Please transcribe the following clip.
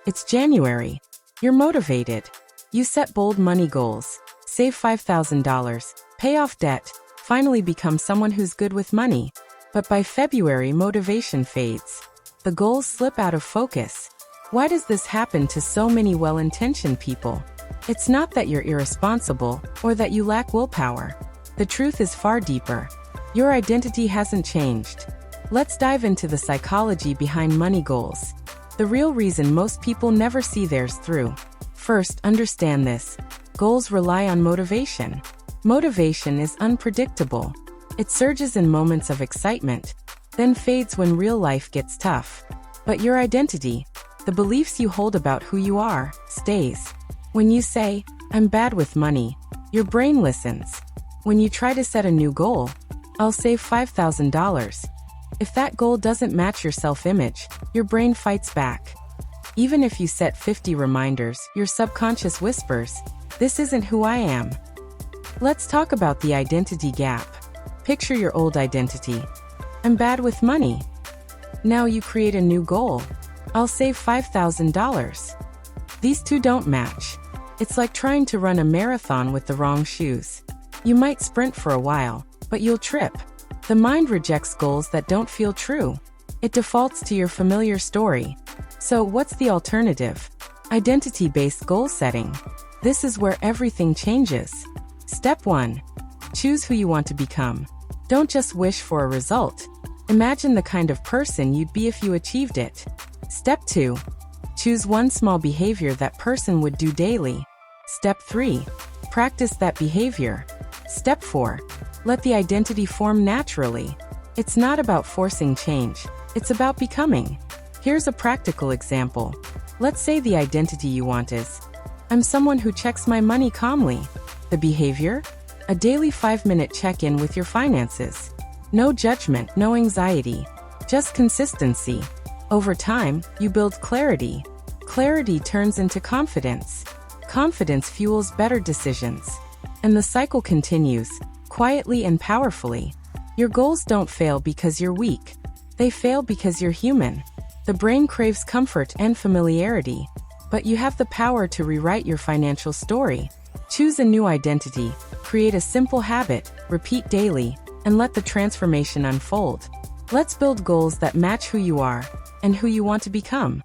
It's January. You're motivated. You set bold money goals. Save $5,000, pay off debt, finally become someone who's good with money. But by February, motivation fades. The goals slip out of focus. Why does this happen to so many well-intentioned people? It's not that you're irresponsible or that you lack willpower. The truth is far deeper. Your identity hasn't changed. Let's dive into the psychology behind money goals. The real reason most people never see theirs through. First, understand this. Goals rely on motivation. Motivation is unpredictable. It surges in moments of excitement, then fades when real life gets tough. But your identity, the beliefs you hold about who you are, stays. When you say, "I'm bad with money," your brain listens. When you try to set a new goal, "I'll save $5,000," if that goal doesn't match your self-image, your brain fights back. Even if you set 50 reminders, your subconscious whispers, "This isn't who I am." Let's talk about the identity gap. Picture your old identity. "I'm bad with money." Now you create a new goal. "I'll save $5,000. These two don't match. It's like trying to run a marathon with the wrong shoes. You might sprint for a while, but you'll trip. The mind rejects goals that don't feel true. It defaults to your familiar story. So what's the alternative? Identity-based goal setting. This is where everything changes. Step 1. Choose who you want to become. Don't just wish for a result. Imagine the kind of person you'd be if you achieved it. Step 2. Choose one small behavior that person would do daily. Step 3. Practice that behavior. Step 4. Let the identity form naturally. It's not about forcing change. It's about becoming. Here's a practical example. Let's say the identity you want is, "I'm someone who checks my money calmly." The behavior? A daily 5-minute check-in with your finances. No judgment, no anxiety. Just consistency. Over time, you build clarity. Clarity turns into confidence. Confidence fuels better decisions. And the cycle continues, quietly and powerfully. Your goals don't fail because you're weak. They fail because you're human. The brain craves comfort and familiarity. But you have the power to rewrite your financial story. Choose a new identity, create a simple habit, repeat daily, and let the transformation unfold. Let's build goals that match who you are and who you want to become.